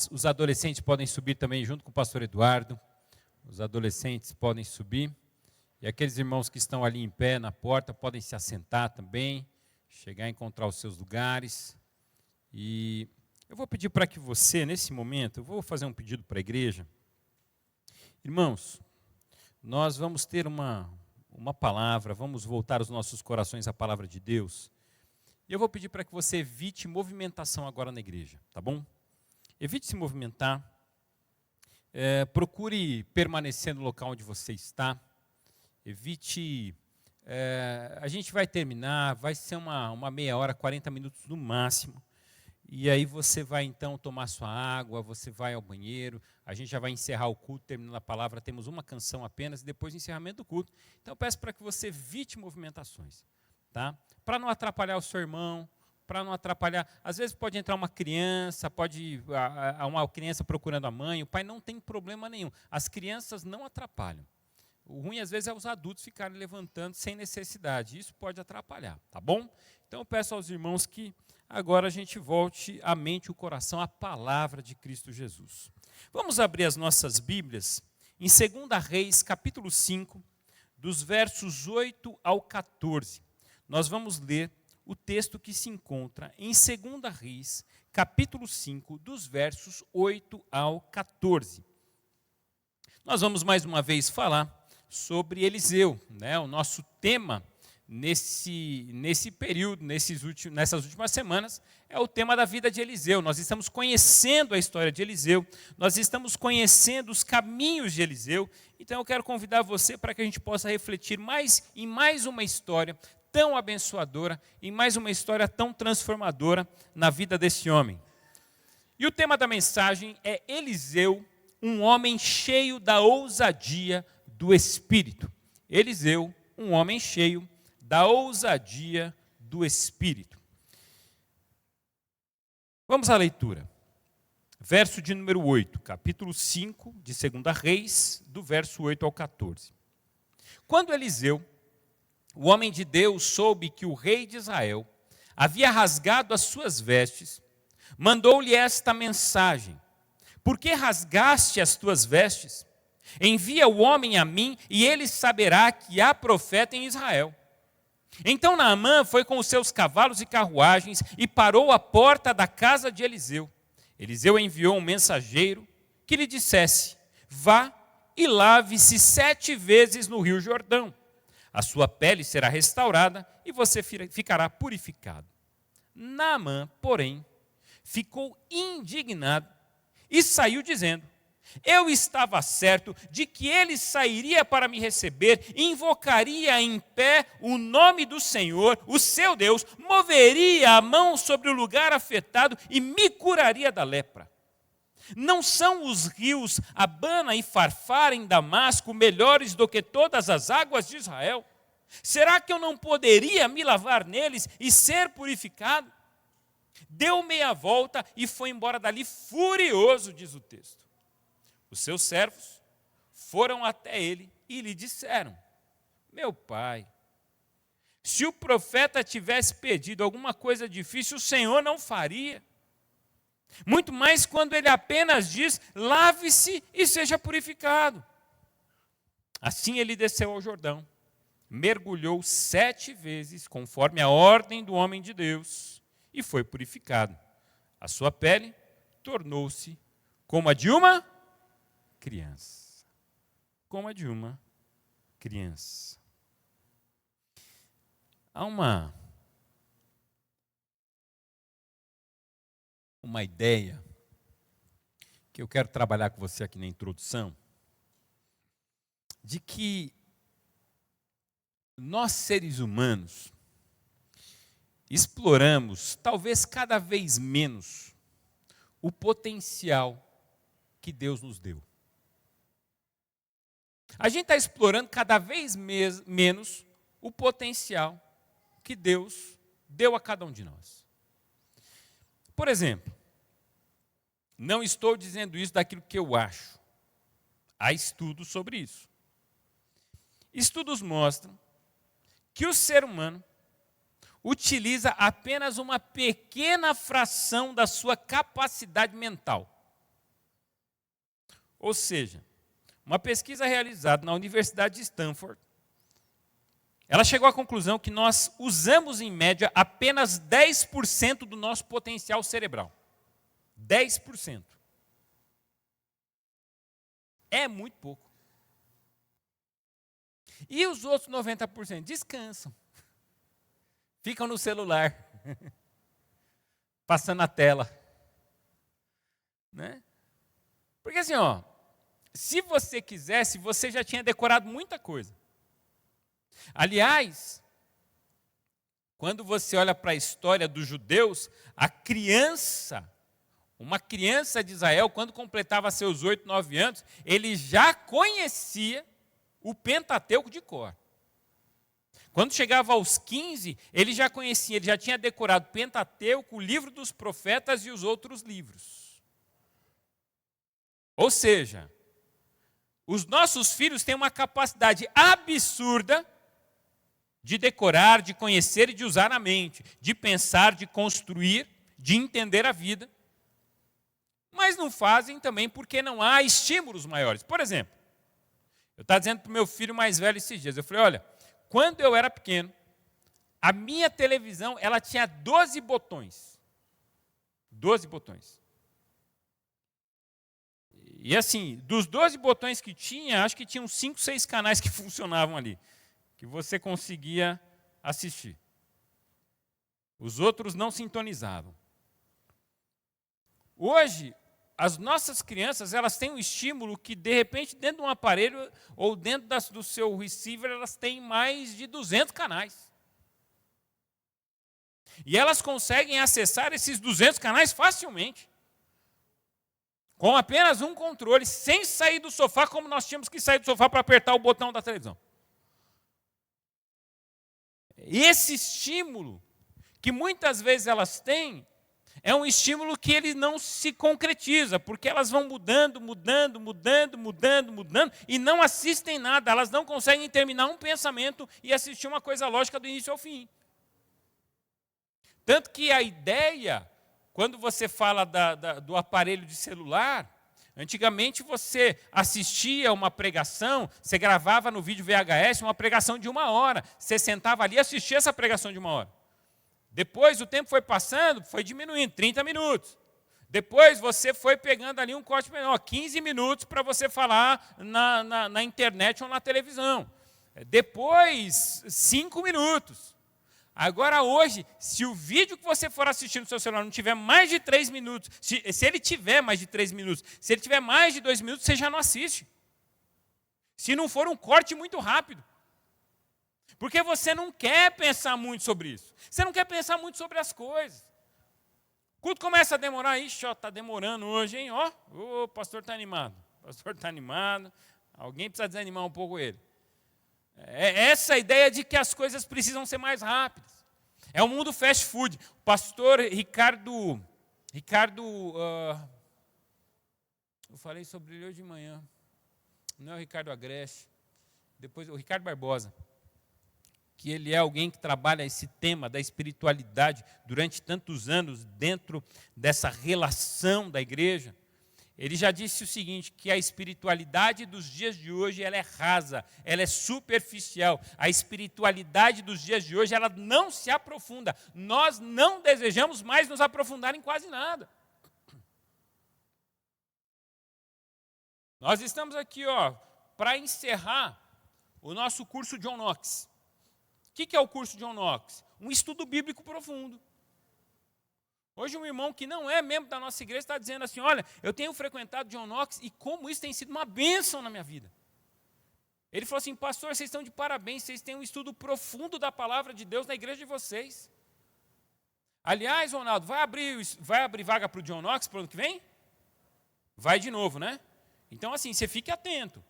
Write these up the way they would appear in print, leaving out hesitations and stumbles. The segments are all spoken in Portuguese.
Os adolescentes podem subir também junto com o pastor Eduardo. Os adolescentes podem subir. E aqueles irmãos que estão ali em pé na porta podem se assentar também, chegar a encontrar os seus lugares. E eu vou pedir para que você, nesse momento, eu vou fazer um pedido para a igreja. Irmãos, nós vamos ter uma palavra, vamos voltar os nossos corações à palavra de Deus. E eu vou pedir para que você evite movimentação agora na igreja, tá bom? Evite se movimentar. Procure permanecer no local onde você está. Evite. A gente vai terminar, vai ser uma meia hora, 40 minutos no máximo. E aí você vai então tomar sua água, você vai ao banheiro, a gente já vai encerrar o culto, terminando a palavra, temos uma canção apenas, e depois o encerramento do culto. Então eu peço para que você evite movimentações, tá? Para não atrapalhar o seu irmão, para não atrapalhar, às vezes pode entrar uma criança, uma criança procurando a mãe, o pai não tem problema nenhum, as crianças não atrapalham. O ruim, às vezes, é os adultos ficarem levantando sem necessidade. Isso pode atrapalhar, tá bom? Então, eu peço aos irmãos que agora a gente volte a mente e o coração à palavra de Cristo Jesus. Vamos abrir as nossas Bíblias em 2 Reis, capítulo 5, dos versos 8 ao 14. Nós vamos ler o texto que se encontra em 2 Reis, capítulo 5, dos versos 8 ao 14. Nós vamos mais uma vez falar sobre Eliseu, né? O nosso tema nesse período, nessas últimas semanas, é o tema da vida de Eliseu. Nós estamos conhecendo a história de Eliseu, nós estamos conhecendo os caminhos de Eliseu, então eu quero convidar você para que a gente possa refletir em mais uma história tão abençoadora, em mais uma história tão transformadora na vida desse homem. E o tema da mensagem é Eliseu, um homem cheio da ousadia do Espírito. Eliseu, um homem cheio da ousadia do Espírito. Vamos à leitura. Verso de número 8, capítulo 5 de 2 Reis, do verso 8 ao 14. Quando Eliseu, o homem de Deus, soube que o rei de Israel havia rasgado as suas vestes, mandou-lhe esta mensagem: por que rasgaste as tuas vestes? Envia o homem a mim, e ele saberá que há profeta em Israel. Então Naamã foi com os seus cavalos e carruagens e parou à porta da casa de Eliseu. Eliseu enviou um mensageiro que lhe dissesse: vá e lave-se 7 vezes no rio Jordão. A sua pele será restaurada e você ficará purificado. Naamã, porém, ficou indignado e saiu dizendo: eu estava certo de que ele sairia para me receber, invocaria em pé o nome do Senhor, o seu Deus, moveria a mão sobre o lugar afetado e me curaria da lepra. Não são os rios Abana e Farfar em Damasco melhores do que todas as águas de Israel? Será que eu não poderia me lavar neles e ser purificado? Deu meia volta e foi embora dali furioso, diz o texto. Os seus servos foram até ele e lhe disseram: meu pai, se o profeta tivesse pedido alguma coisa difícil, o Senhor não faria. Muito mais quando ele apenas diz: lave-se e seja purificado. Assim ele desceu ao Jordão, mergulhou 7 vezes, conforme a ordem do homem de Deus, e foi purificado. A sua pele tornou-se como a de uma criança. Como a de uma criança. Há uma ideia que eu quero trabalhar com você aqui na introdução, de que nós, seres humanos, exploramos, talvez cada vez menos, o potencial que Deus nos deu. A gente está explorando cada vez menos o potencial que Deus deu a cada um de nós. Por exemplo, não estou dizendo isso daquilo que eu acho. Há estudos sobre isso. Estudos mostram que o ser humano, utiliza apenas uma pequena fração da sua capacidade mental. Ou seja, uma pesquisa realizada na Universidade de Stanford, ela chegou à conclusão que nós usamos, em média, apenas 10% do nosso potencial cerebral. 10%. É muito pouco. E os outros 90% descansam. Ficam no celular, passando a tela. Né? Porque assim, se você quisesse, você já tinha decorado muita coisa. Aliás, quando você olha para a história dos judeus, uma criança de Israel, quando completava seus 8, 9 anos, ele já conhecia o Pentateuco de cor. Quando chegava aos 15, ele já conhecia, ele já tinha decorado o Pentateuco, o livro dos profetas e os outros livros. Ou seja, os nossos filhos têm uma capacidade absurda de decorar, de conhecer e de usar a mente, de pensar, de construir, de entender a vida. Mas não fazem também porque não há estímulos maiores. Por exemplo, eu estava dizendo para o meu filho mais velho esses dias, eu falei, olha, quando eu era pequeno, a minha televisão ela tinha 12 botões. 12 botões. E assim, dos 12 botões que tinha, acho que tinham 5, 6 canais que funcionavam ali, que você conseguia assistir. Os outros não sintonizavam. Hoje, as nossas crianças, elas têm um estímulo que, de repente, dentro de um aparelho ou dentro do seu receiver, elas têm mais de 200 canais. E elas conseguem acessar esses 200 canais facilmente. Com apenas um controle, sem sair do sofá, como nós tínhamos que sair do sofá para apertar o botão da televisão. Esse estímulo, que muitas vezes elas têm, é um estímulo que ele não se concretiza, porque elas vão mudando, e não assistem nada, elas não conseguem terminar um pensamento e assistir uma coisa lógica do início ao fim. Tanto que a ideia, quando você fala do aparelho de celular, antigamente você assistia uma pregação, você gravava no vídeo VHS uma pregação de 1 hora, você sentava ali e assistia essa pregação de 1 hora. Depois o tempo foi passando, foi diminuindo, 30 minutos. Depois você foi pegando ali um corte menor, 15 minutos para você falar na internet ou na televisão. Depois, 5 minutos. Agora hoje, se o vídeo que você for assistir no seu celular não tiver mais de 3 minutos, se ele tiver mais de 3 minutos, se ele tiver mais de 2 minutos, você já não assiste. Se não for um corte muito rápido. Porque você não quer pensar muito sobre isso. Você não quer pensar muito sobre as coisas. O culto começa a demorar. Ixi, está demorando hoje, hein? O pastor está animado. O pastor está animado. Alguém precisa desanimar um pouco ele. É essa a ideia de que as coisas precisam ser mais rápidas. É o mundo fast food. O pastor Ricardo, eu falei sobre ele hoje de manhã. Não é o Ricardo Agreste. Depois o Ricardo Barbosa. Que ele é alguém que trabalha esse tema da espiritualidade durante tantos anos dentro dessa relação da igreja. Ele já disse o seguinte, que a espiritualidade dos dias de hoje ela é rasa, ela é superficial. A espiritualidade dos dias de hoje ela não se aprofunda. Nós não desejamos mais nos aprofundar em quase nada. Nós estamos aqui para encerrar o nosso curso John Knox. O que é o curso John Knox? Um estudo bíblico profundo. Hoje um irmão que não é membro da nossa igreja está dizendo assim, olha, eu tenho frequentado John Knox e como isso tem sido uma bênção na minha vida. Ele falou assim, pastor, vocês estão de parabéns, vocês têm um estudo profundo da palavra de Deus na igreja de vocês. Aliás, Ronaldo, vai abrir vaga para o John Knox para o ano que vem? Vai de novo, né? Então assim, você fique atento.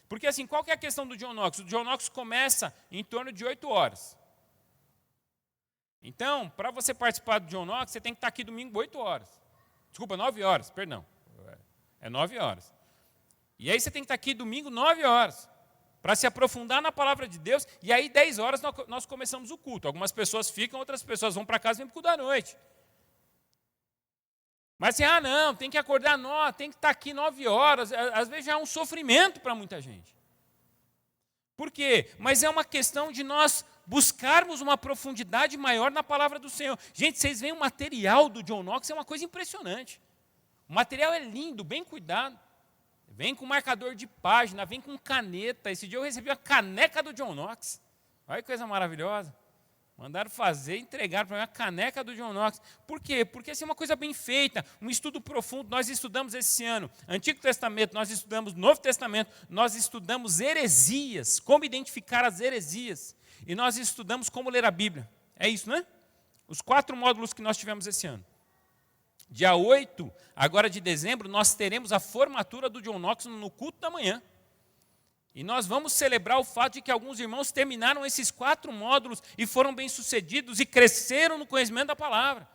Porque assim, qual que é a questão do John Knox? O John Knox começa em torno de 8 horas. Então, para você participar do John Knox, você tem que estar aqui domingo 8 horas. Desculpa, 9 horas, perdão. É 9 horas. E aí você tem que estar aqui domingo 9 horas. para se aprofundar na palavra de Deus, e aí 10 horas nós começamos o culto. Algumas pessoas ficam, outras pessoas vão para casa e vêm para o culto da noite. Mas assim, não, tem que acordar, tem que estar aqui 9 horas, às vezes já é um sofrimento para muita gente. Por quê? Mas é uma questão de nós buscarmos uma profundidade maior na palavra do Senhor. Gente, vocês veem o material do John Knox, é uma coisa impressionante. O material é lindo, bem cuidado. Vem com marcador de página, vem com caneta. Esse dia eu recebi a caneca do John Knox. Olha que coisa maravilhosa. Mandaram fazer, entregaram para mim a caneca do John Knox. Por quê? Porque assim, é uma coisa bem feita, um estudo profundo. Nós estudamos esse ano Antigo Testamento, nós estudamos Novo Testamento, nós estudamos heresias, como identificar as heresias. E nós estudamos como ler a Bíblia. É isso, né? Os 4 módulos que nós tivemos esse ano. Dia 8, agora de dezembro, nós teremos a formatura do John Knox no culto da manhã. E nós vamos celebrar o fato de que alguns irmãos terminaram esses 4 módulos e foram bem-sucedidos e cresceram no conhecimento da palavra.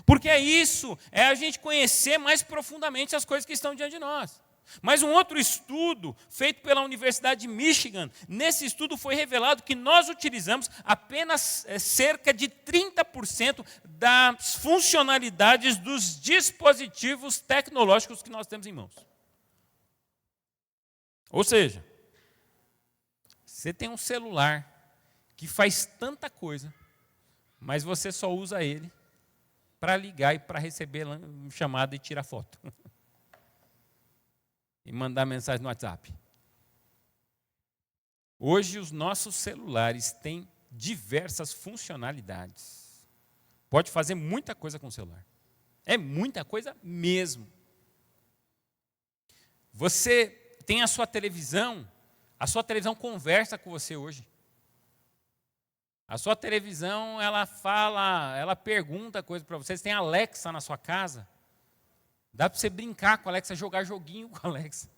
Porque é isso, é a gente conhecer mais profundamente as coisas que estão diante de nós. Mas um outro estudo feito pela Universidade de Michigan, nesse estudo foi revelado que nós utilizamos apenas cerca de 30% das funcionalidades dos dispositivos tecnológicos que nós temos em mãos. Ou seja, você tem um celular que faz tanta coisa, mas você só usa ele para ligar e para receber chamada e tirar foto. E mandar mensagem no WhatsApp. Hoje os nossos celulares têm diversas funcionalidades. Pode fazer muita coisa com o celular. É muita coisa mesmo. Você tem a sua televisão conversa com você hoje. A sua televisão, ela fala, ela pergunta coisas para você. Você tem a Alexa na sua casa. Dá para você brincar com a Alexa, jogar joguinho com a Alexa.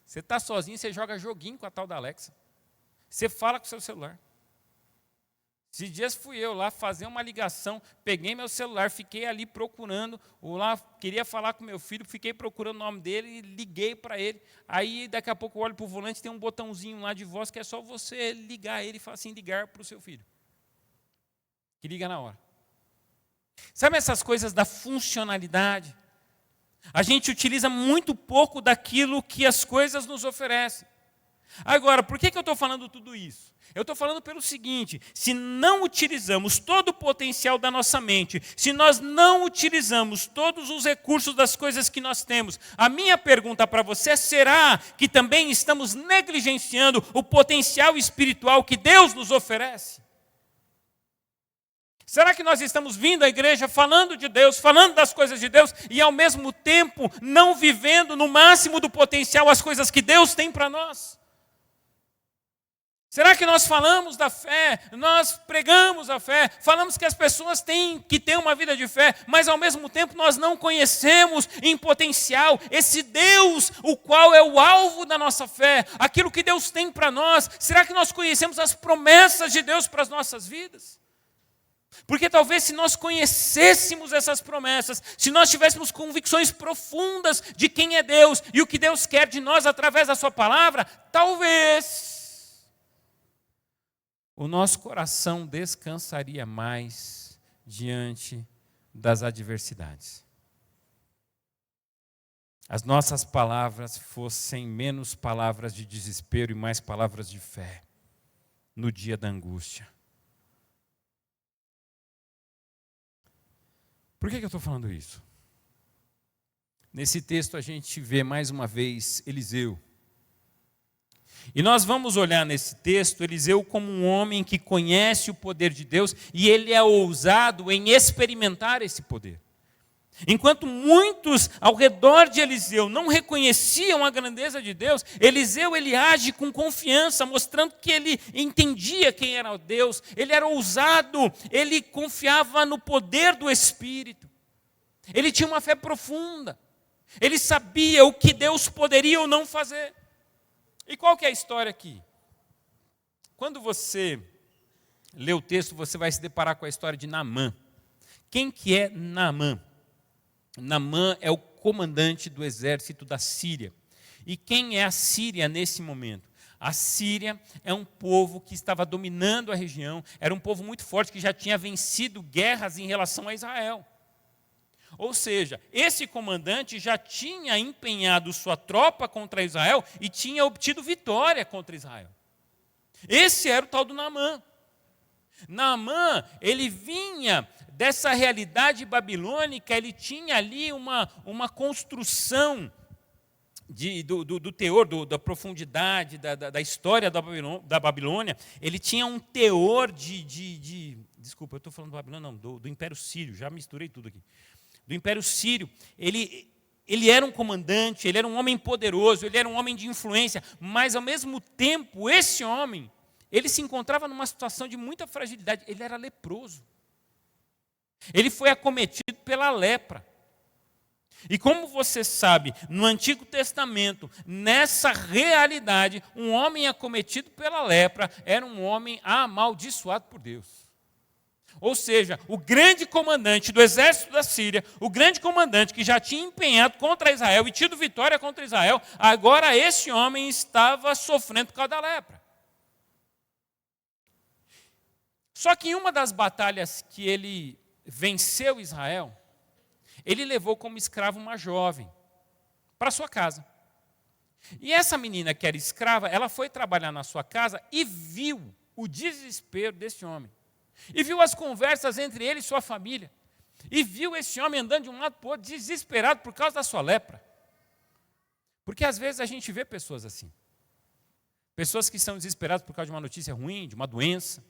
Você está sozinho, você joga joguinho com a tal da Alexa. Você fala com o seu celular. Esses dias fui eu lá fazer uma ligação, peguei meu celular, fiquei ali procurando, queria falar com meu filho, fiquei procurando o nome dele e liguei para ele. Aí daqui a pouco eu olho para o volante, tem um botãozinho lá de voz que é só você ligar ele e falar assim, ligar para o seu filho. Que liga na hora. Sabe essas coisas da funcionalidade? A gente utiliza muito pouco daquilo que as coisas nos oferecem. Agora, por que eu estou falando tudo isso? Eu estou falando pelo seguinte, se não utilizamos todo o potencial da nossa mente, se nós não utilizamos todos os recursos das coisas que nós temos, a minha pergunta para você é, será que também estamos negligenciando o potencial espiritual que Deus nos oferece? Será que nós estamos vindo à igreja falando de Deus, falando das coisas de Deus e ao mesmo tempo não vivendo no máximo do potencial as coisas que Deus tem para nós? Será que nós falamos da fé, nós pregamos a fé, falamos que as pessoas têm que ter uma vida de fé, mas ao mesmo tempo nós não conhecemos em potencial esse Deus, o qual é o alvo da nossa fé, aquilo que Deus tem para nós? Será que nós conhecemos as promessas de Deus para as nossas vidas? Porque talvez se nós conhecêssemos essas promessas, se nós tivéssemos convicções profundas de quem é Deus e o que Deus quer de nós através da sua palavra, talvez o nosso coração descansaria mais diante das adversidades. As nossas palavras fossem menos palavras de desespero e mais palavras de fé no dia da angústia. Por que eu estou falando isso? Nesse texto a gente vê mais uma vez Eliseu. E nós vamos olhar nesse texto Eliseu como um homem que conhece o poder de Deus e ele é ousado em experimentar esse poder. Enquanto muitos ao redor de Eliseu não reconheciam a grandeza de Deus, Eliseu ele age com confiança, mostrando que ele entendia quem era Deus, ele era ousado, ele confiava no poder do Espírito, ele tinha uma fé profunda, ele sabia o que Deus poderia ou não fazer. E qual que é a história aqui? Quando você lê o texto, você vai se deparar com a história de Naamã. Quem que é Naamã? Naamã é o comandante do exército da Síria. E quem é a Síria nesse momento? A Síria é um povo que estava dominando a região, era um povo muito forte que já tinha vencido guerras em relação a Israel. Ou seja, esse comandante já tinha empenhado sua tropa contra Israel e tinha obtido vitória contra Israel. Esse era o tal do Naamã. Naamã, ele vinha dessa realidade babilônica, ele tinha ali uma construção do teor, da profundidade, da história da Babilônia. Ele tinha um teor desculpa, eu estou falando da Babilônia, não, do Império Sírio, já misturei tudo aqui. Do Império Sírio, ele era um comandante, ele era um homem poderoso, ele era um homem de influência, mas ao mesmo tempo, esse homem, ele se encontrava numa situação de muita fragilidade, ele era leproso. Ele foi acometido pela lepra. E como você sabe, no Antigo Testamento, nessa realidade, um homem acometido pela lepra era um homem amaldiçoado por Deus. Ou seja, o grande comandante do exército da Síria, o grande comandante que já tinha empenhado contra Israel e tido vitória contra Israel, agora esse homem estava sofrendo por causa da lepra. Só que em uma das batalhas que ele venceu Israel, ele levou como escravo uma jovem para sua casa. E essa menina que era escrava, ela foi trabalhar na sua casa e viu o desespero desse homem. E viu as conversas entre ele e sua família. E viu esse homem andando de um lado para o outro, desesperado por causa da sua lepra. Porque às vezes a gente vê pessoas assim. Pessoas que estão desesperadas por causa de uma notícia ruim, de uma doença.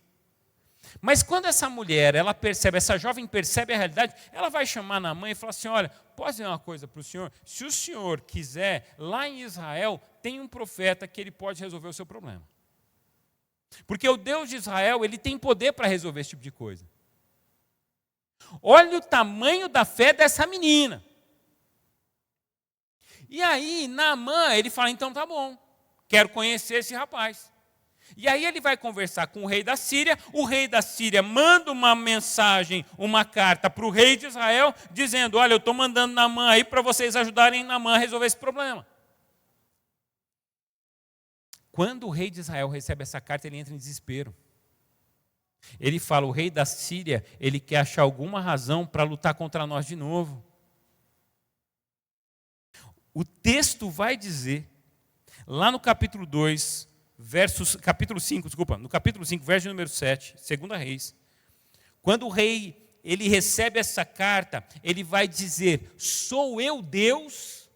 Mas quando essa mulher, ela percebe, essa jovem percebe a realidade, ela vai chamar na mãe e falar assim, olha, posso dizer uma coisa para o senhor? Se o senhor quiser, lá em Israel, tem um profeta que ele pode resolver o seu problema. Porque o Deus de Israel, ele tem poder para resolver esse tipo de coisa. Olha o tamanho da fé dessa menina. E aí, Naamã, ele fala, então tá bom, quero conhecer esse rapaz. E aí ele vai conversar com o rei da Síria, o rei da Síria manda uma mensagem, uma carta para o rei de Israel, dizendo, olha, eu estou mandando Naamã aí para vocês ajudarem Naamã a resolver esse problema. Quando o rei de Israel recebe essa carta, ele entra em desespero. Ele fala, o rei da Síria, ele quer achar alguma razão para lutar contra nós de novo. O texto vai dizer, lá no capítulo 2, capítulo 5, no capítulo 5, verso número 7, 2 Reis, quando o rei ele recebe essa carta, ele vai dizer, sou eu Deus,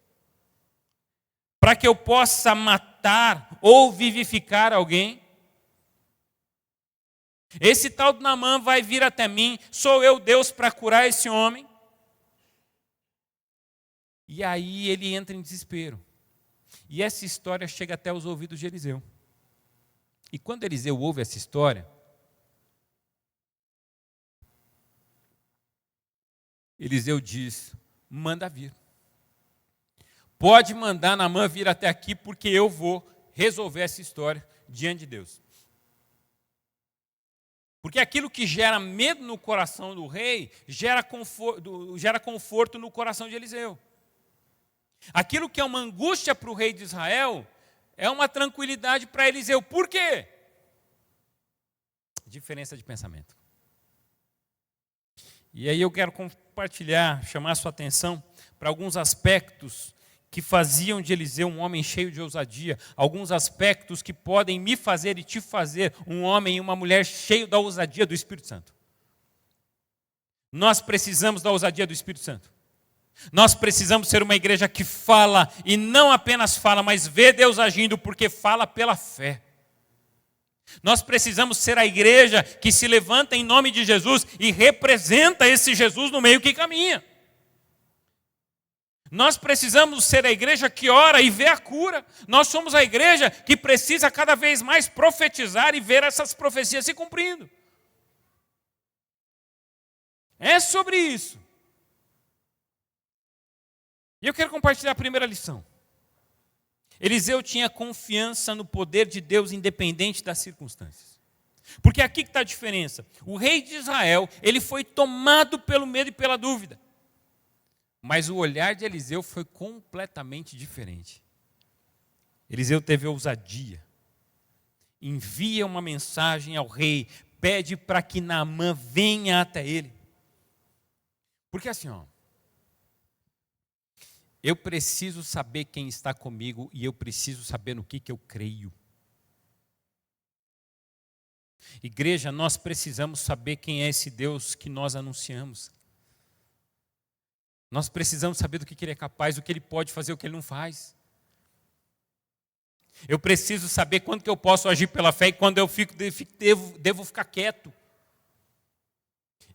para que eu possa matar ou vivificar alguém? Esse tal de Naamã vai vir até mim, sou eu Deus para curar esse homem? E aí ele entra em desespero. E essa história chega até os ouvidos de Eliseu. E quando Eliseu ouve essa história, Eliseu diz, manda vir. Pode mandar Naamã vir até aqui, porque eu vou resolver essa história diante de Deus. Porque aquilo que gera medo no coração do rei, gera conforto no coração de Eliseu. Aquilo que é uma angústia para o rei de Israel, é uma tranquilidade para Eliseu. Por quê? Diferença de pensamento. E aí eu quero compartilhar, chamar a sua atenção para alguns aspectos que faziam de Eliseu um homem cheio de ousadia, alguns aspectos que podem me fazer e te fazer um homem e uma mulher cheio da ousadia do Espírito Santo. Nós precisamos da ousadia do Espírito Santo. Nós precisamos ser uma igreja que fala, e não apenas fala, mas vê Deus agindo, porque fala pela fé. Nós precisamos ser a igreja que se levanta em nome de Jesus e representa esse Jesus no meio que caminha. Nós precisamos ser a igreja que ora e vê a cura. Nós somos a igreja que precisa cada vez mais profetizar e ver essas profecias se cumprindo. É sobre isso. E eu quero compartilhar a primeira lição. Eliseu tinha confiança no poder de Deus independente das circunstâncias. Porque aqui que está a diferença. O rei de Israel, ele foi tomado pelo medo e pela dúvida. Mas o olhar de Eliseu foi completamente diferente. Eliseu teve ousadia. envia uma mensagem ao rei, pede para que Naamã venha até ele. Porque assim, eu preciso saber quem está comigo e eu preciso saber no que eu creio. Igreja, nós precisamos saber quem é esse Deus que nós anunciamos. Nós precisamos saber do que Ele é capaz, o que Ele pode fazer, o que Ele não faz. Eu preciso saber quando que eu posso agir pela fé e quando eu devo ficar quieto.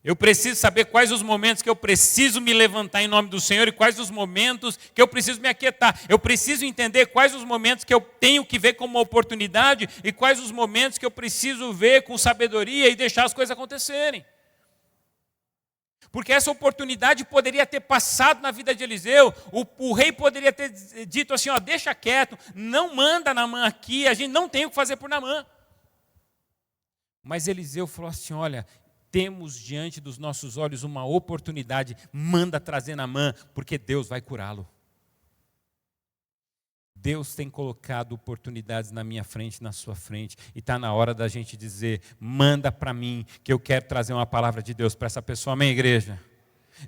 Eu preciso saber quais os momentos que eu preciso me levantar em nome do Senhor e quais os momentos que eu preciso me aquietar. Eu preciso entender quais os momentos que eu tenho que ver como uma oportunidade e quais os momentos que eu preciso ver com sabedoria e deixar as coisas acontecerem. Porque essa oportunidade poderia ter passado na vida de Eliseu, o rei poderia ter dito assim, deixa quieto, não manda Naamã aqui, a gente não tem o que fazer por Naamã. Mas Eliseu falou assim, olha, temos diante dos nossos olhos uma oportunidade, manda trazer Naamã, porque Deus vai curá-lo. Deus tem colocado oportunidades na minha frente, na sua frente, e está na hora da gente dizer, manda para mim, que eu quero trazer uma palavra de Deus para essa pessoa. Amém, igreja?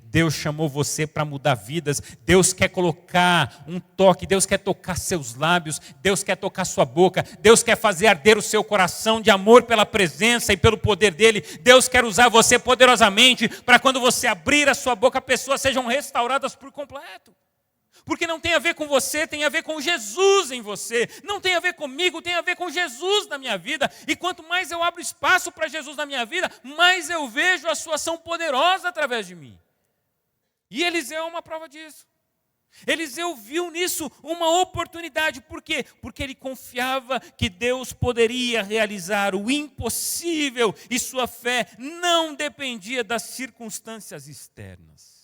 Deus chamou você para mudar vidas, Deus quer colocar um toque, Deus quer tocar seus lábios, Deus quer tocar sua boca, Deus quer fazer arder o seu coração de amor pela presença e pelo poder dEle. Deus quer usar você poderosamente para quando você abrir a sua boca, pessoas sejam restauradas por completo. Porque não tem a ver com você, tem a ver com Jesus em você. Não tem a ver comigo, tem a ver com Jesus na minha vida. E quanto mais eu abro espaço para Jesus na minha vida, mais eu vejo a sua ação poderosa através de mim. E Eliseu é uma prova disso. Eliseu viu nisso uma oportunidade. Por quê? Porque ele confiava que Deus poderia realizar o impossível e sua fé não dependia das circunstâncias externas.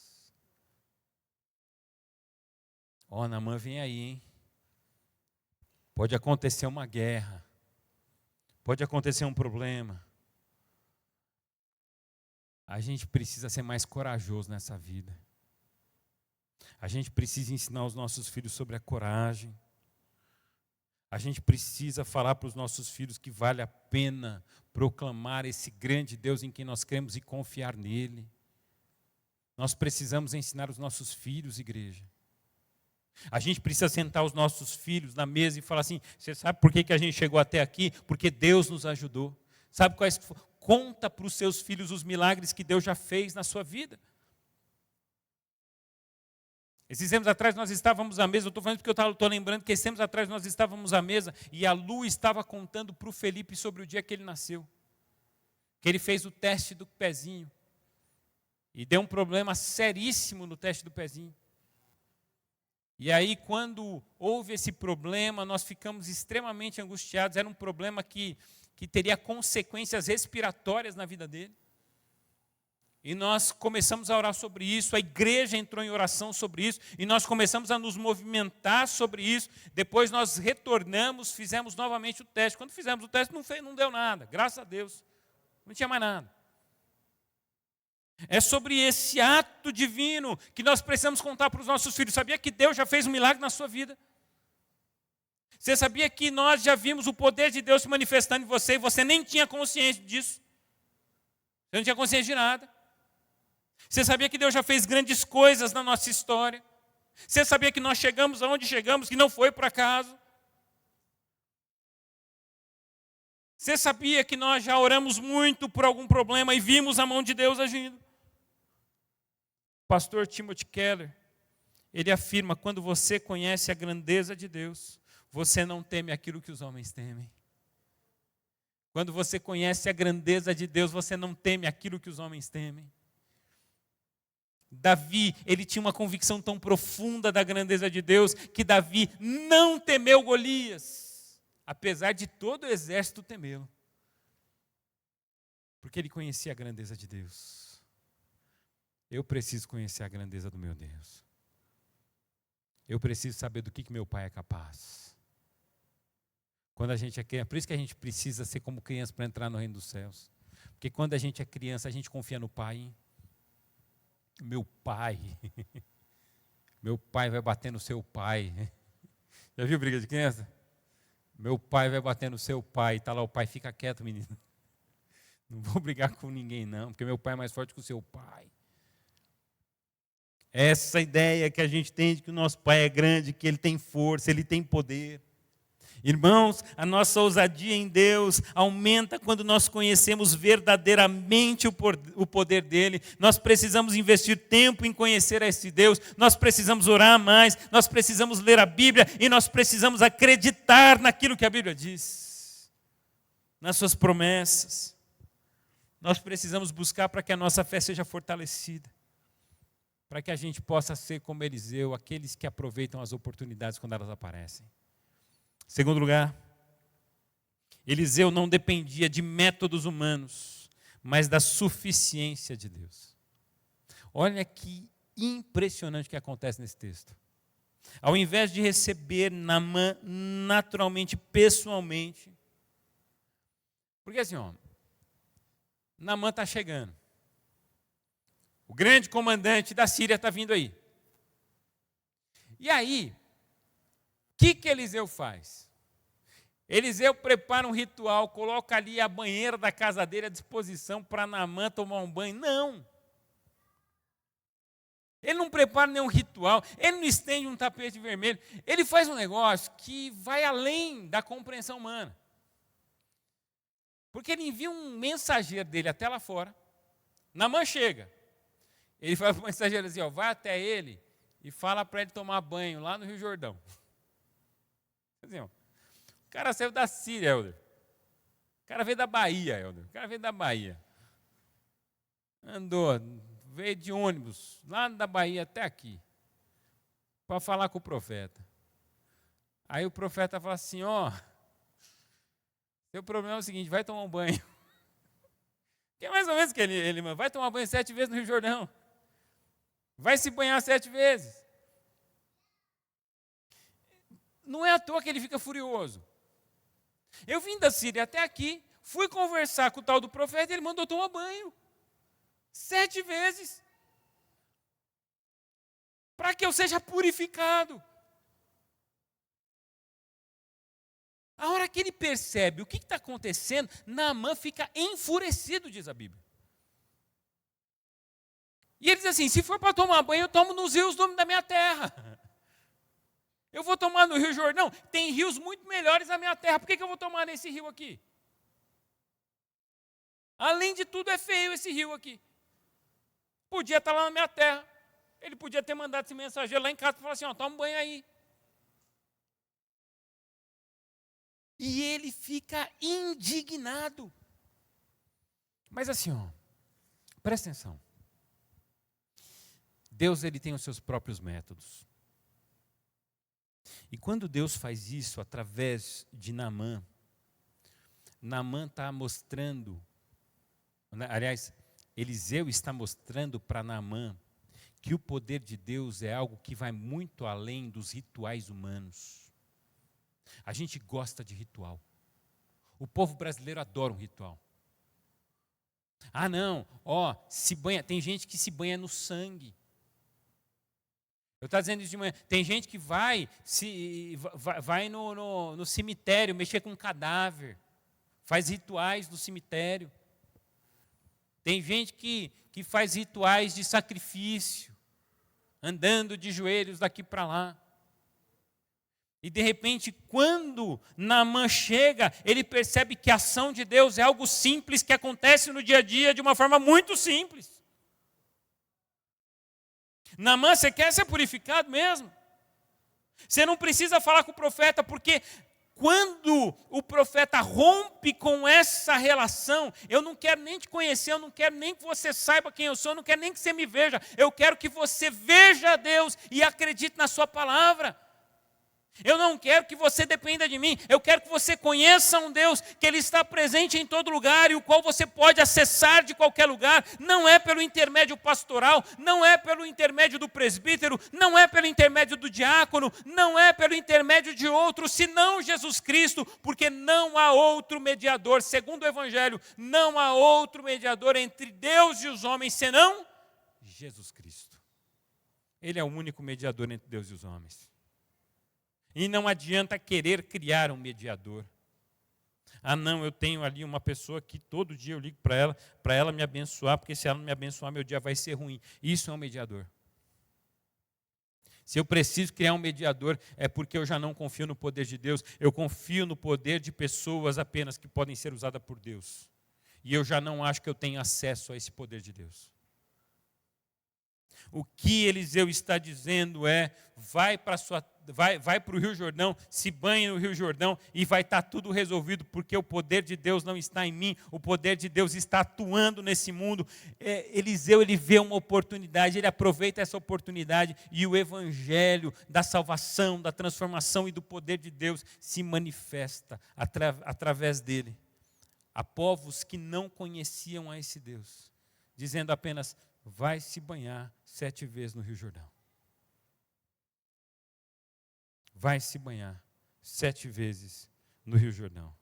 Naamã vem aí, hein? Pode acontecer uma guerra. Pode acontecer um problema. A gente precisa ser mais corajoso nessa vida. A gente precisa ensinar os nossos filhos sobre a coragem. A gente precisa falar para os nossos filhos que vale a pena proclamar esse grande Deus em quem nós cremos e confiar nele. Nós precisamos ensinar os nossos filhos, igreja. A gente precisa sentar os nossos filhos na mesa e falar assim, você sabe por que a gente chegou até aqui? Porque Deus nos ajudou. Sabe quais? Conta para os seus filhos os milagres que Deus já fez na sua vida. Esses tempos atrás nós estávamos à mesa, eu estou falando porque eu estou lembrando que esses tempos atrás nós estávamos à mesa e a Lu estava contando para o Felipe sobre o dia que ele nasceu. Que ele fez o teste do pezinho. E deu um problema seríssimo no teste do pezinho. E aí, quando houve esse problema, nós ficamos extremamente angustiados. Era um problema que teria consequências respiratórias na vida dele. E nós começamos a orar sobre isso, a igreja entrou em oração sobre isso, e nós começamos a nos movimentar sobre isso. Depois nós retornamos, fizemos novamente o teste. Quando fizemos o teste, não deu nada, graças a Deus. Não tinha mais nada. É sobre esse ato divino que nós precisamos contar para os nossos filhos. Sabia que Deus já fez um milagre na sua vida? Você sabia que nós já vimos o poder de Deus se manifestando em você e você nem tinha consciência disso? Você não tinha consciência de nada. Você sabia que Deus já fez grandes coisas na nossa história? Você sabia que nós chegamos aonde chegamos, que não foi por acaso? Você sabia que nós já oramos muito por algum problema e vimos a mão de Deus agindo? O pastor Timothy Keller, ele afirma, quando você conhece a grandeza de Deus, você não teme aquilo que os homens temem. Quando você conhece a grandeza de Deus, você não teme aquilo que os homens temem. Davi, ele tinha uma convicção tão profunda da grandeza de Deus, que Davi não temeu Golias, apesar de todo o exército temê-lo. Porque ele conhecia a grandeza de Deus. Eu preciso conhecer a grandeza do meu Deus. Eu preciso saber do que meu Pai é capaz. Quando a gente é criança, por isso que a gente precisa ser como criança para entrar no reino dos céus. Porque quando a gente é criança, a gente confia no Pai, hein? Meu pai vai bater no seu pai. Já viu briga de criança? Meu pai vai bater no seu pai. Está lá o pai, fica quieto, menino. Não vou brigar com ninguém, não, porque meu pai é mais forte que o seu pai. Essa ideia que a gente tem de que o nosso pai é grande, que ele tem força, ele tem poder. Irmãos, a nossa ousadia em Deus aumenta quando nós conhecemos verdadeiramente o poder dele. Nós precisamos investir tempo em conhecer esse Deus, nós precisamos orar mais, nós precisamos ler a Bíblia e nós precisamos acreditar naquilo que a Bíblia diz, nas suas promessas. Nós precisamos buscar para que a nossa fé seja fortalecida, para que a gente possa ser como Eliseu, aqueles que aproveitam as oportunidades quando elas aparecem. Segundo lugar, Eliseu não dependia de métodos humanos, mas da suficiência de Deus. Olha que impressionante o que acontece nesse texto. Ao invés de receber Naamã naturalmente, pessoalmente, porque assim, Naamã está chegando. O grande comandante da Síria está vindo aí. E aí, o que Eliseu faz? Eliseu prepara um ritual, coloca ali a banheira da casa dele à disposição para Naamã tomar um banho. Não. Ele não prepara nenhum ritual, ele não estende um tapete vermelho. Ele faz um negócio que vai além da compreensão humana. Porque ele envia um mensageiro dele até lá fora. Naamã chega. Ele fala para o mensageiro assim, vai até ele e fala para ele tomar banho lá no Rio Jordão. Assim, o cara saiu da Síria, Helder. O cara veio da Bahia, Helder. O cara veio da Bahia. Andou, veio de ônibus, lá da Bahia até aqui, para falar com o profeta. Aí o profeta fala assim, seu problema é o seguinte, vai tomar um banho. Que é mais ou menos que ele vai tomar banho 7 vezes no Rio Jordão. Vai se banhar 7 vezes. Não é à toa que ele fica furioso. Eu vim da Síria até aqui, fui conversar com o tal do profeta e ele mandou tomar banho. 7 vezes. Para que eu seja purificado. A hora que ele percebe o que está acontecendo, Naamã fica enfurecido, diz a Bíblia. E ele diz assim, se for para tomar banho, eu tomo nos rios da minha terra. Eu vou tomar no Rio Jordão, tem rios muito melhores na minha terra, por que eu vou tomar nesse rio aqui? Além de tudo, é feio esse rio aqui. Podia estar lá na minha terra. Ele podia ter mandado esse mensageiro lá em casa e falar assim, toma um banho aí. E ele fica indignado. Mas assim, presta atenção. Deus, ele tem os seus próprios métodos. E quando Deus faz isso através de Naamã, Naamã está mostrando, aliás, Eliseu está mostrando para Naamã que o poder de Deus é algo que vai muito além dos rituais humanos. A gente gosta de ritual. O povo brasileiro adora um ritual. Ah, não, se banha, tem gente que se banha no sangue. Eu estava dizendo isso de manhã. Tem gente que vai no cemitério mexer com um cadáver. Faz rituais no cemitério. Tem gente que faz rituais de sacrifício. Andando de joelhos daqui para lá. E de repente, quando Naamã chega, ele percebe que a ação de Deus é algo simples que acontece no dia a dia de uma forma muito simples. Naamã, você quer ser purificado mesmo? Você não precisa falar com o profeta, porque quando o profeta rompe com essa relação, eu não quero nem te conhecer, eu não quero nem que você saiba quem eu sou, eu não quero nem que você me veja, eu quero que você veja Deus e acredite na sua palavra. Eu não quero que você dependa de mim, eu quero que você conheça um Deus que Ele está presente em todo lugar e o qual você pode acessar de qualquer lugar. Não é pelo intermédio pastoral, não é pelo intermédio do presbítero, não é pelo intermédio do diácono, não é pelo intermédio de outro, senão Jesus Cristo, porque não há outro mediador, segundo o Evangelho, não há outro mediador entre Deus e os homens, senão Jesus Cristo. Ele é o único mediador entre Deus e os homens. E não adianta querer criar um mediador. Ah, não, eu tenho ali uma pessoa que todo dia eu ligo para ela me abençoar, porque se ela não me abençoar, meu dia vai ser ruim. Isso é um mediador. Se eu preciso criar um mediador, é porque eu já não confio no poder de Deus, eu confio no poder de pessoas apenas que podem ser usadas por Deus. E eu já não acho que eu tenho acesso a esse poder de Deus. O que Eliseu está dizendo é, vai para o Rio Jordão, se banhe no Rio Jordão e vai estar tudo resolvido, porque o poder de Deus não está em mim, o poder de Deus está atuando nesse mundo. Eliseu, ele vê uma oportunidade, ele aproveita essa oportunidade e o evangelho da salvação, da transformação e do poder de Deus se manifesta através dele a povos que não conheciam a esse Deus, dizendo apenas, vai se banhar 7 vezes no Rio Jordão. Vai se banhar 7 vezes no Rio Jordão.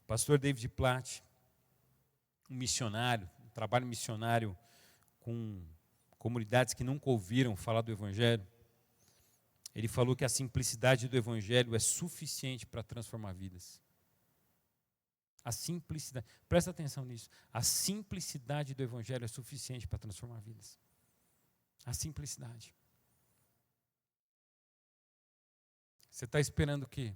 O pastor David Platt, um missionário, um trabalho missionário com comunidades que nunca ouviram falar do Evangelho, ele falou que a simplicidade do Evangelho é suficiente para transformar vidas. A simplicidade, presta atenção nisso, a simplicidade do Evangelho é suficiente para transformar vidas. A simplicidade. Você está esperando o quê?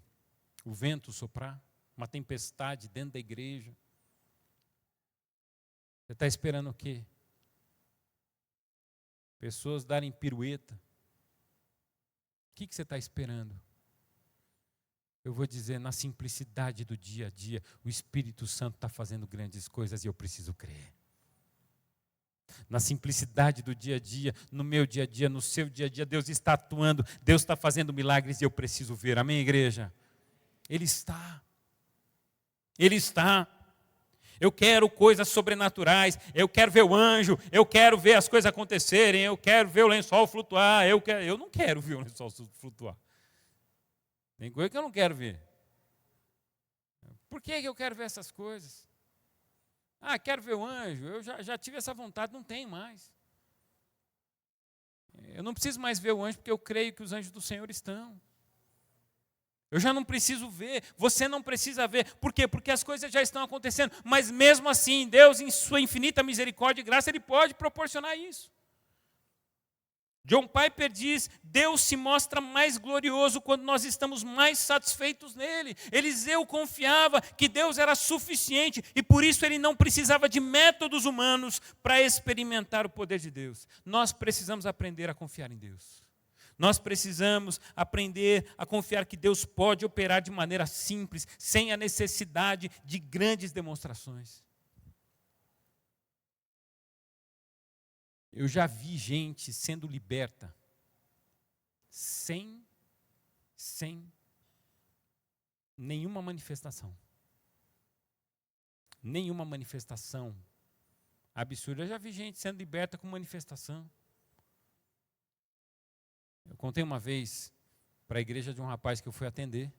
O vento soprar? Uma tempestade dentro da igreja? Você está esperando o quê? Pessoas darem pirueta? O que você está esperando? Eu vou dizer, na simplicidade do dia a dia, o Espírito Santo está fazendo grandes coisas e eu preciso crer. Na simplicidade do dia a dia, no meu dia a dia, no seu dia a dia, Deus está atuando, Deus está fazendo milagres e eu preciso ver. Amém, igreja? Ele está. Ele está. Eu quero coisas sobrenaturais, eu quero ver o anjo, eu quero ver as coisas acontecerem, eu quero ver o lençol flutuar, eu não quero ver o lençol flutuar. Tem coisa que eu não quero ver. Por que eu quero ver essas coisas? Ah, quero ver o anjo, eu já tive essa vontade, não tenho mais. Eu não preciso mais ver o anjo, porque eu creio que os anjos do Senhor estão. Eu já não preciso ver, você não precisa ver. Por quê? Porque as coisas já estão acontecendo. Mas mesmo assim, Deus, em sua infinita misericórdia e graça, Ele pode proporcionar isso. John Piper diz, Deus se mostra mais glorioso quando nós estamos mais satisfeitos nele. Eliseu confiava que Deus era suficiente e por isso ele não precisava de métodos humanos para experimentar o poder de Deus. Nós precisamos aprender a confiar em Deus. Nós precisamos aprender a confiar que Deus pode operar de maneira simples, sem a necessidade de grandes demonstrações. Eu já vi gente sendo liberta sem nenhuma manifestação. Nenhuma manifestação absurda. Eu já vi gente sendo liberta com manifestação. Eu contei uma vez para a igreja de um rapaz que eu fui atender.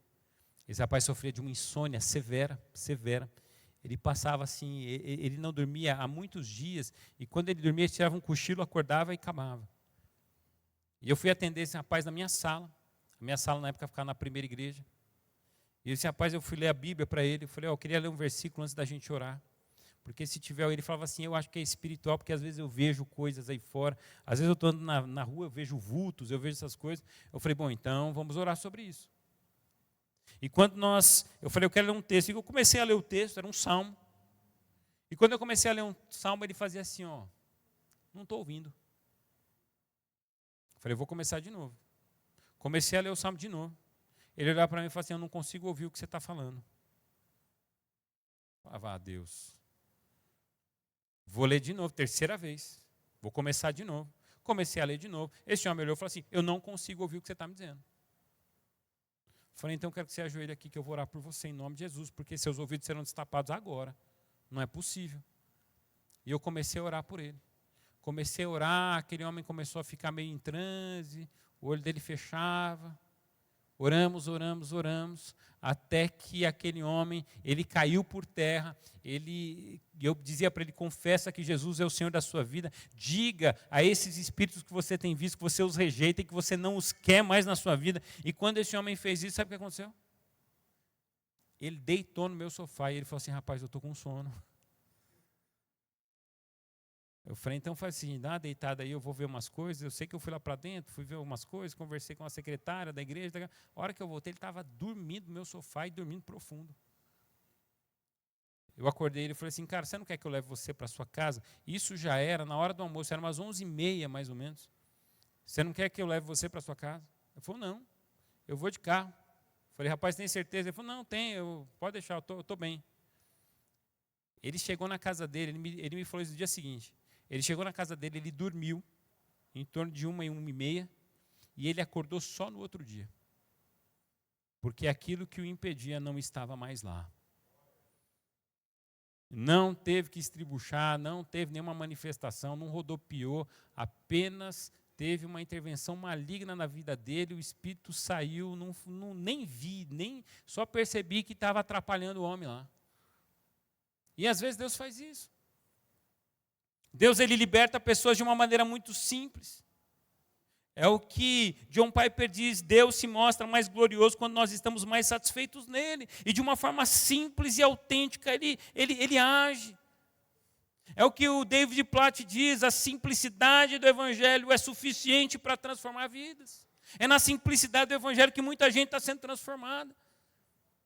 Esse rapaz sofria de uma insônia severa. Ele passava assim, ele não dormia há muitos dias, e quando ele dormia, ele tirava um cochilo, acordava e acabava. E eu fui atender esse rapaz na minha sala. A minha sala na época ficava na primeira igreja. E esse rapaz, eu fui ler a Bíblia para ele, eu falei, eu queria ler um versículo antes da gente orar. Porque se tiver, ele falava assim, eu acho que é espiritual, porque às vezes eu vejo coisas aí fora, às vezes eu estou andando na rua, eu vejo vultos, eu vejo essas coisas. Eu falei, bom, então vamos orar sobre isso. E quando eu falei, eu quero ler um texto, e eu comecei a ler o texto, era um salmo. E quando eu comecei a ler um salmo, ele fazia assim, ó, não estou ouvindo. Eu falei, eu vou começar de novo. Comecei a ler o salmo de novo. Ele olhava para mim e falava assim, eu não consigo ouvir o que você está falando. Eu falava, Deus. Vou ler de novo, terceira vez. Vou começar de novo. Comecei a ler de novo. Esse homem olhou e falou assim, eu não consigo ouvir o que você está me dizendo. Falei, então eu quero que você ajoelhe aqui, que eu vou orar por você em nome de Jesus, porque seus ouvidos serão destapados agora. Não é possível. E eu comecei a orar por ele. Comecei a orar, aquele homem começou a ficar meio em transe, o olho dele fechava. oramos, até que aquele homem, ele caiu por terra, eu dizia para ele, confessa que Jesus é o Senhor da sua vida, diga a esses espíritos que você tem visto, que você os rejeita e que você não os quer mais na sua vida. E quando esse homem fez isso, sabe o que aconteceu? Ele deitou no meu sofá e ele falou assim, rapaz, eu estou com sono. Eu falei, então faz assim, dá uma deitada aí, eu vou ver umas coisas. Eu sei que eu fui lá para dentro, fui ver umas coisas, conversei com a secretária da igreja. A hora que eu voltei, ele estava dormindo no meu sofá e dormindo profundo. Eu acordei ele e falei assim, cara, você não quer que eu leve você para a sua casa? Isso já era, na hora do almoço, era umas 11h30 mais ou menos. Você não quer que eu leve você para a sua casa? Ele falou, não, eu vou de carro. Eu falei, rapaz, tem certeza? Ele falou, não, pode deixar, eu estou bem. Ele chegou na casa dele, ele me falou isso no dia seguinte. Ele chegou na casa dele, ele dormiu em torno de 1h, 1h30, e ele acordou só no outro dia. Porque aquilo que o impedia não estava mais lá. Não teve que estribuchar, não teve nenhuma manifestação, não rodopiou, apenas teve uma intervenção maligna na vida dele, o espírito saiu, nem vi, só percebi que estava atrapalhando o homem lá. E às vezes Deus faz isso. Deus, ele liberta pessoas de uma maneira muito simples. É o que John Piper diz, Deus se mostra mais glorioso quando nós estamos mais satisfeitos nele. E de uma forma simples e autêntica, ele age. É o que o David Platt diz, a simplicidade do Evangelho é suficiente para transformar vidas. É na simplicidade do Evangelho que muita gente está sendo transformada.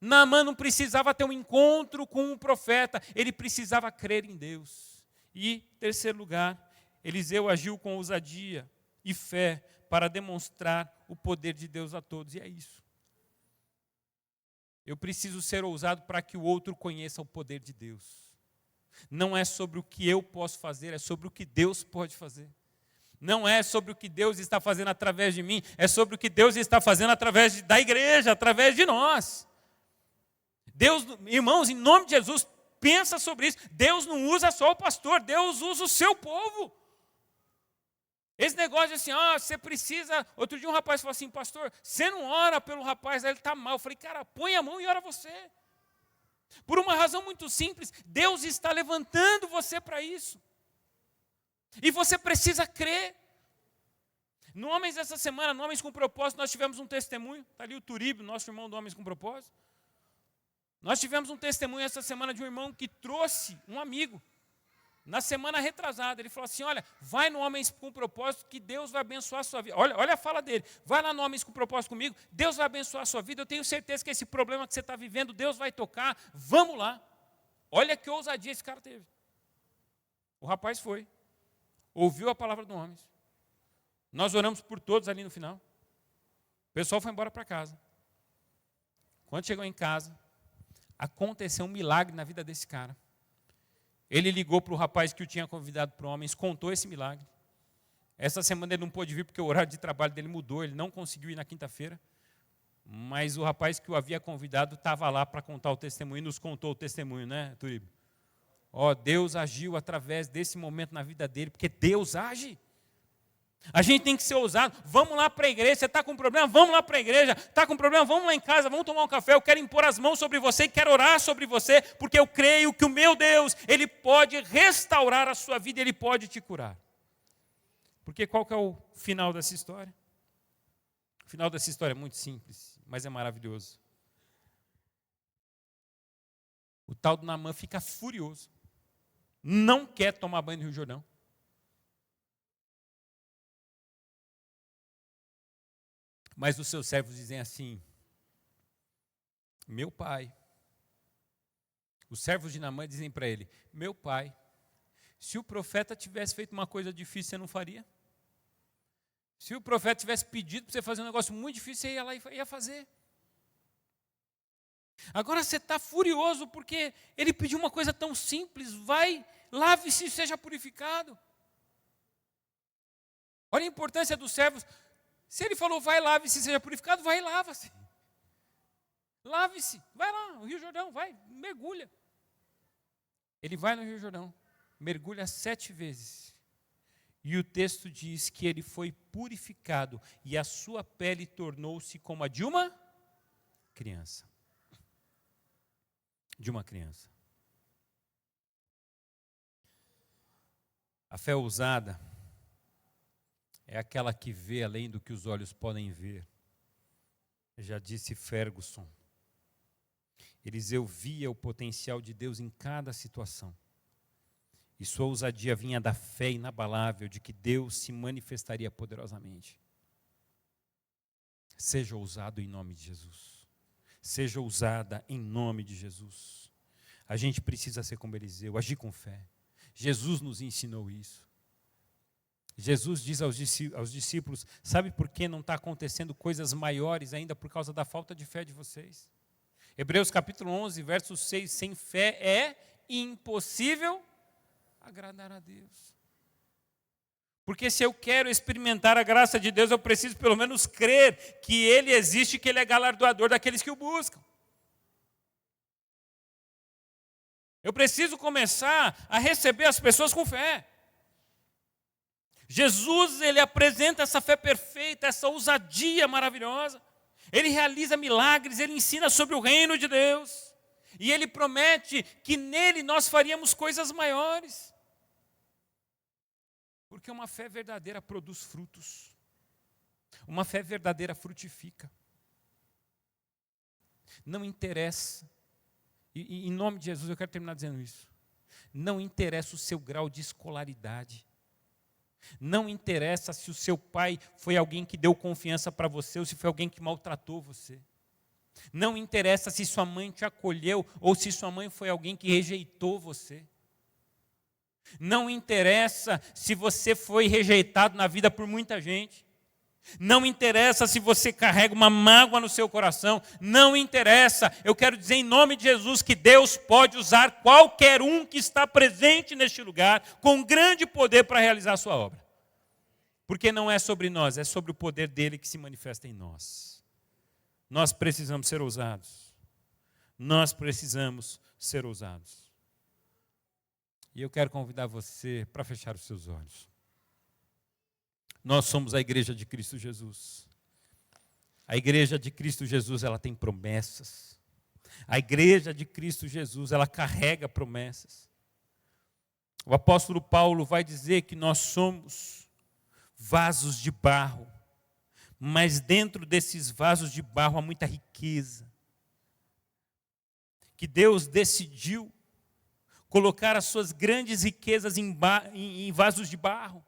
Naamã não precisava ter um encontro com um profeta, ele precisava crer em Deus. E, em terceiro lugar, Eliseu agiu com ousadia e fé para demonstrar o poder de Deus a todos. E é isso. Eu preciso ser ousado para que o outro conheça o poder de Deus. Não é sobre o que eu posso fazer, é sobre o que Deus pode fazer. Não é sobre o que Deus está fazendo através de mim, é sobre o que Deus está fazendo através da igreja, através de nós. Deus, irmãos, em nome de Jesus, pensa sobre isso. Deus não usa só o pastor, Deus usa o seu povo. Esse negócio de assim, você precisa... Outro dia um rapaz falou assim, pastor, você não ora pelo rapaz, ele está mal. Eu falei, cara, põe a mão e ora você. Por uma razão muito simples, Deus está levantando você para isso. E você precisa crer. No Homens dessa semana, no Homens com Propósito, nós tivemos um testemunho. Está ali o Turíbio, nosso irmão do Homens com Propósito. Nós tivemos um testemunho essa semana de um irmão que trouxe um amigo. Na semana retrasada, ele falou assim, olha, vai no Homens com Propósito que Deus vai abençoar a sua vida. Olha a fala dele, vai lá no Homens com Propósito comigo, Deus vai abençoar a sua vida, eu tenho certeza que esse problema que você está vivendo, Deus vai tocar, vamos lá. Olha que ousadia esse cara teve. O rapaz foi, ouviu a palavra do Homens. Nós oramos por todos ali no final. O pessoal foi embora para casa. Quando chegou em casa, aconteceu um milagre na vida desse cara. Ele ligou para o rapaz que o tinha convidado para o Homens, contou esse milagre. Essa semana ele não pôde vir porque o horário de trabalho dele mudou, ele não conseguiu ir na quinta-feira. Mas o rapaz que o havia convidado estava lá para contar o testemunho e nos contou o testemunho, né, Turíbio? Deus agiu através desse momento na vida dele, porque Deus age. A gente tem que ser ousado. Vamos lá para a igreja. Você está com problema? Vamos lá para a igreja. Está com problema? Vamos lá em casa, vamos tomar um café. Eu quero impor as mãos sobre você e quero orar sobre você, porque eu creio que o meu Deus, Ele pode restaurar a sua vida, Ele pode te curar. Porque qual que é o final dessa história? O final dessa história é muito simples, mas é maravilhoso. O tal do Naamã fica furioso. Não quer tomar banho no Rio Jordão. Mas os seus servos dizem assim, meu pai, os servos de Naamã dizem para ele, meu pai, se o profeta tivesse feito uma coisa difícil, você não faria? Se o profeta tivesse pedido para você fazer um negócio muito difícil, você ia lá e ia fazer. Agora você está furioso porque ele pediu uma coisa tão simples, vai, lave-se e seja purificado. Olha a importância dos servos. Se ele falou, vai, lave-se e seja purificado, vai e lava-se. Lave-se, vai lá, no Rio Jordão, vai, mergulha. Ele vai no Rio Jordão, mergulha 7 vezes. E o texto diz que ele foi purificado e a sua pele tornou-se como a de uma criança. De uma criança. A fé ousada é aquela que vê além do que os olhos podem ver. Já disse Ferguson. Eliseu via o potencial de Deus em cada situação. E sua ousadia vinha da fé inabalável de que Deus se manifestaria poderosamente. Seja ousado em nome de Jesus. Seja ousada em nome de Jesus. A gente precisa ser como Eliseu, agir com fé. Jesus nos ensinou isso. Jesus diz aos discípulos, sabe por que não está acontecendo coisas maiores ainda por causa da falta de fé de vocês? Hebreus capítulo 11, verso 6, sem fé é impossível agradar a Deus. Porque se eu quero experimentar a graça de Deus, eu preciso pelo menos crer que Ele existe e que Ele é galardoador daqueles que o buscam. Eu preciso começar a receber as pessoas com fé. Jesus, Ele apresenta essa fé perfeita, essa ousadia maravilhosa. Ele realiza milagres, Ele ensina sobre o reino de Deus. E Ele promete que nele nós faríamos coisas maiores. Porque uma fé verdadeira produz frutos. Uma fé verdadeira frutifica. Não interessa. E em nome de Jesus eu quero terminar dizendo isso. Não interessa o seu grau de escolaridade. Não interessa se o seu pai foi alguém que deu confiança para você ou se foi alguém que maltratou você. Não interessa se sua mãe te acolheu ou se sua mãe foi alguém que rejeitou você. Não interessa se você foi rejeitado na vida por muita gente. Não interessa se você carrega uma mágoa no seu coração. Não interessa. Eu quero dizer em nome de Jesus que Deus pode usar qualquer um que está presente neste lugar com grande poder para realizar a sua obra. Porque não é sobre nós, é sobre o poder dele que se manifesta em nós. Nós precisamos ser ousados. Nós precisamos ser ousados. E eu quero convidar você para fechar os seus olhos. Nós somos a igreja de Cristo Jesus. A igreja de Cristo Jesus, ela tem promessas. A igreja de Cristo Jesus, ela carrega promessas. O apóstolo Paulo vai dizer que nós somos vasos de barro, mas dentro desses vasos de barro há muita riqueza. Que Deus decidiu colocar as suas grandes riquezas em vasos de barro.